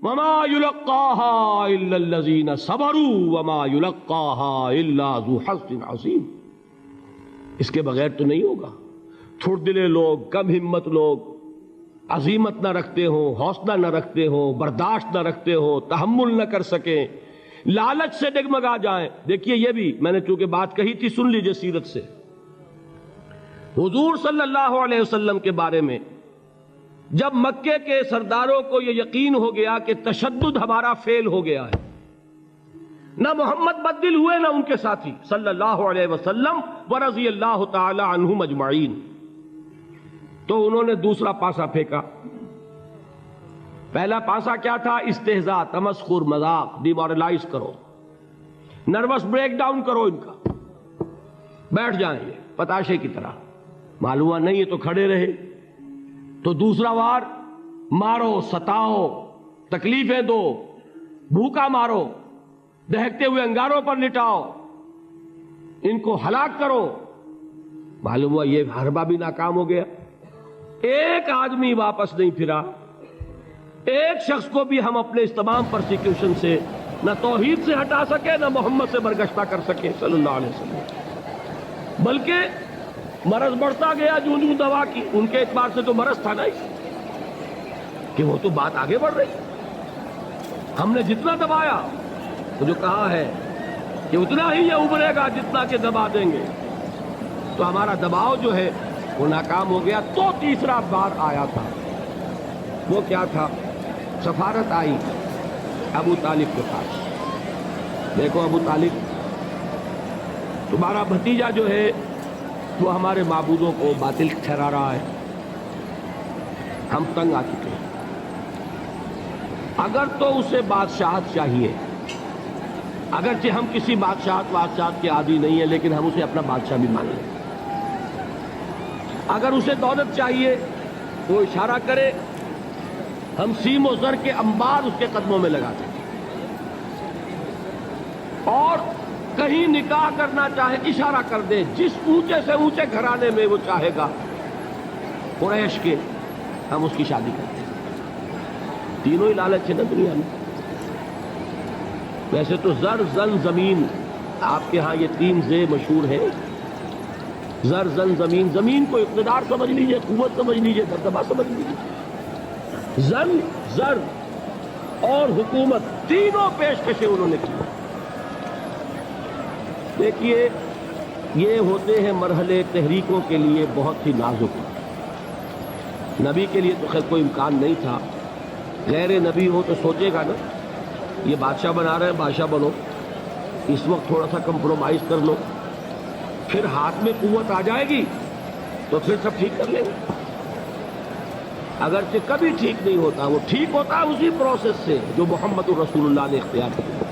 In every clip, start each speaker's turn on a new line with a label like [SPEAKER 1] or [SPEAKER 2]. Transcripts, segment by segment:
[SPEAKER 1] وما يلقاها الا الذين صبروا وما يلقاها الا ذو حظ عظیم. اس کے بغیر تو نہیں ہوگا. تھوڑ دلے لوگ، کم ہمت لوگ، عزیمت نہ رکھتے ہوں، حوصلہ نہ رکھتے ہوں، برداشت نہ رکھتے ہوں، تحمل نہ کر سکیں، لالچ سے ڈگمگا جائیں. دیکھیے یہ بھی میں نے چونکہ بات کہی تھی، سن لیجئے سیرت سے. حضور صلی اللہ علیہ وسلم کے بارے میں جب مکے کے سرداروں کو یہ یقین ہو گیا کہ تشدد ہمارا فیل ہو گیا ہے، نہ محمد بدل ہوئے نہ ان کے ساتھی صلی اللہ علیہ وسلم ورضی اللہ تعالی عنہم اجمعین، تو انہوں نے دوسرا پاسا پھینکا. پہلا پاسا کیا تھا؟ استہزاء، تمسخر، مذاق، ڈیمورلائز کرو، نروس بریک ڈاؤن کرو، ان کا بیٹھ جائیں یہ پتاشے کی طرح. معلوم ہوا نہیں یہ تو کھڑے رہے. تو دوسرا وار، مارو، ستاؤ، تکلیفیں دو، بھوکا مارو، دہکتے ہوئے انگاروں پر لٹاؤ، ان کو ہلاک کرو. معلوم ہوا یہ حربہ بھی ناکام ہو گیا. ایک آدمی واپس نہیں پھرا. ایک شخص کو بھی ہم اپنے اس تمام پرسیکیوشن سے نہ توحید سے ہٹا سکے، نہ محمد سے برگشتہ کر سکے صلی اللہ علیہ وسلم. بلکہ مرض بڑھتا گیا جوں جوں دوا کی. ان کے اعتبار سے تو مرض تھا نہیں کہ وہ تو بات آگے بڑھ رہی. ہم نے جتنا دبایا، تو جو کہا ہے کہ اتنا ہی یہ ابھرے گا جتنا کہ دبا دیں گے، تو ہمارا دباؤ جو ہے وہ ناکام ہو گیا. تو تیسرا بار آیا تھا. وہ کیا تھا؟ سفارت آئی ابو طالب کے پاس. دیکھو ابو طالب، تمہارا بھتیجا جو ہے وہ ہمارے معبودوں کو باطل ٹھہرا رہا ہے. ہم تنگ آ چکے ہیں. اگر تو اسے بادشاہت چاہیے، اگرچہ ہم کسی بادشاہت کے عادی نہیں ہیں، لیکن ہم اسے اپنا بادشاہ بھی مان لیں. اگر اسے دولت چاہیے وہ اشارہ کرے، ہم سیم و زر کے انبار اس کے قدموں میں لگا دیں. اور کہیں نکاح کرنا چاہے اشارہ کر دے، جس اونچے سے اونچے گھرانے میں وہ چاہے گا قریش کے، ہم اس کی شادی کرتے ہیں. تینوں ہی لالچ ہے نا دنیا میں. ویسے تو زر، زن، زمین، آپ کے ہاں یہ تین زے مشہور ہیں. زر، زن، زمین. زمین کو اقتدار سمجھ لیجئے، قوت سمجھ لیجئے، دبدبہ سمجھ لیجئے. زن، زر اور حکومت، تینوں پیشکشیں انہوں نے کی. دیکھیے یہ ہوتے ہیں مرحلے تحریکوں کے لیے بہت ہی نازک. نبی کے لیے تو خیر کوئی امکان نہیں تھا. غیر نبی ہو تو سوچے گا نا یہ بادشاہ بنا رہے ہیں، بادشاہ بنو، اس وقت تھوڑا سا کمپرومائز کر لو، پھر ہاتھ میں قوت آ جائے گی تو پھر سب ٹھیک کر لیں گے. اگرچہ کبھی ٹھیک نہیں ہوتا، وہ ٹھیک ہوتا ہے اسی پروسیس سے جو محمد الرسول اللہ نے اختیار کیا.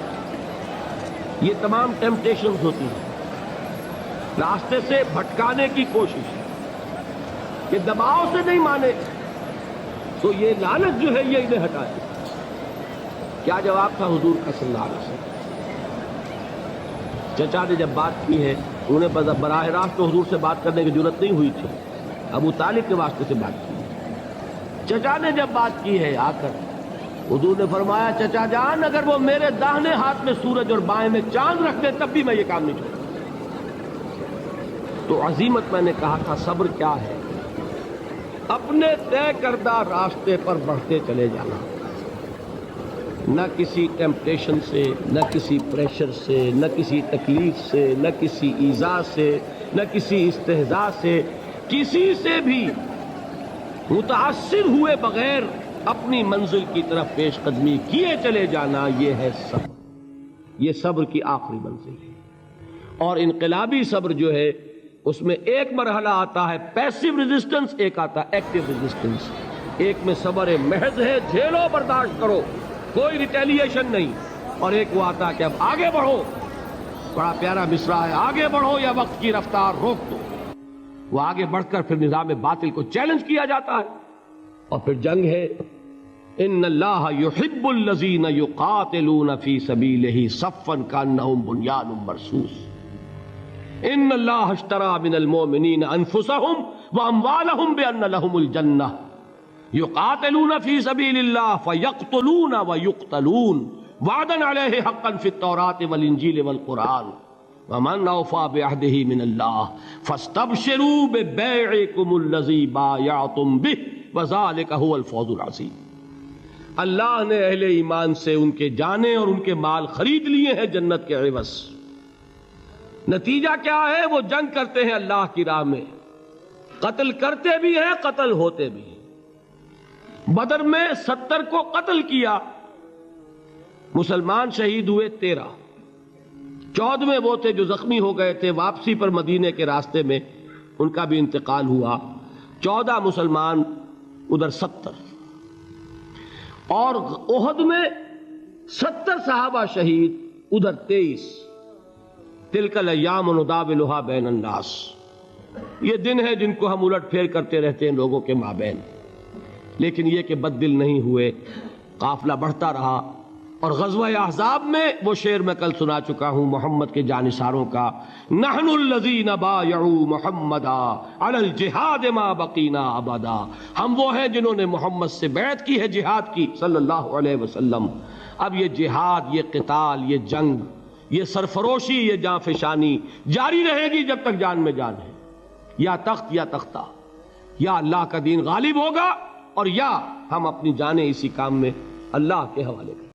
[SPEAKER 1] یہ تمام ٹیمپٹیشنز ہوتی ہیں، راستے سے بھٹکانے کی کوشش، کہ دباؤ سے نہیں مانے تو یہ لالچ جو ہے یہ انہیں ہٹائے. کیا جواب تھا حضور کا صلی اللہ علیہ وسلم؟ چچا نے جب بات کی ہے، انہیں براہ راست تو حضور سے بات کرنے کی ضرورت نہیں ہوئی تھی، ابو طالب کے واسطے سے بات کی. چچا نے جب بات کی ہے آ کر، حضور نے فرمایا چچا جان اگر وہ میرے داہنے ہاتھ میں سورج اور بائیں میں چاند رکھ دے تب بھی میں یہ کام نہیں چھوڑوں. تو عزیمت میں نے کہا تھا صبر کیا ہے؟ اپنے طے کردہ راستے پر بڑھتے چلے جانا، نہ کسی ٹیمپٹیشن سے، نہ کسی پریشر سے، نہ کسی تکلیف سے، نہ کسی ایذا سے، نہ کسی استہزاء سے، کسی سے بھی متاثر ہوئے بغیر اپنی منزل کی طرف پیش قدمی کیے چلے جانا. یہ ہے صبر. یہ صبر کی آخری منزل ہے. اور انقلابی صبر جو ہے اس میں ایک مرحلہ آتا ہے پیسیو ریزسٹنس، ایک آتا ہے ایکٹیو ریزسٹنس. ایک میں صبر محض ہے، جھیلو، برداشت کرو، کوئی ریٹیلیشن نہیں. اور ایک وہ آتا ہے کہ اب آگے بڑھو. بڑا پیارا مصرع ہے، آگے بڑھو یا وقت کی رفتار روک دو. وہ آگے بڑھ کر پھر نظام باطل کو چیلنج کیا جاتا ہے، اور پھر جنگ ہے. ان اللہ یحب الذین یقاتلون فی سبیلہ صفا کانہم بنیان مرصوص. ان اللہ اشتری من المؤمنین انفسہم واموالہم بان لہم الجنہ یقاتلون فی سبیل اللہ فیقتلون ویقتلون وعدا علیہ حقا فی التوراۃ والانجیل والقرآن ومن اوفی بعہدہ من اللہ فاستبشروا ببیعکم الذی بایعتم بہ وذالک هو الفوز العظیم۔ اللہ نے اہل ایمان سے ان کے جانیں اور ان کے مال خرید لیے ہیں جنت کے عوض۔ نتیجہ کیا ہے؟ وہ جنگ کرتے ہیں اللہ کی راہ میں، قتل کرتے بھی ہیں، قتل ہوتے بھی ہیں۔ بدر میں 70 کو قتل کیا، مسلمان شہید ہوئے 13، 14 وہ تھے جو زخمی ہو گئے تھے، واپسی پر مدینے کے راستے میں ان کا بھی انتقال ہوا، 14 مسلمان ادھر 70، اور احد میں 70 صحابہ شہید ادھر 23۔ تلک الایام نداولها بین الناس، یہ دن ہے جن کو ہم الٹ پھیر کرتے رہتے ہیں لوگوں کے مابین، لیکن یہ کہ بد دل نہیں ہوئے، قافلہ بڑھتا رہا۔ اور غزوہ احزاب میں وہ شعر میں کل سنا چکا ہوں محمد کے جانثاروں کا، نحن الذین بایعوا محمدا علی الجہاد ما بقینا ابدا، ہم وہ ہیں جنہوں نے محمد سے بیعت کی ہے جہاد کی صلی اللہ علیہ وسلم۔ اب یہ جہاد، یہ قتال، یہ جنگ، یہ سرفروشی، یہ جاں فشانی جاری رہے گی جب تک جان میں جان ہے، یا تخت یا تختہ، یا اللہ کا دین غالب ہوگا اور یا ہم اپنی جانیں اسی کام میں اللہ کے حوالے کریں۔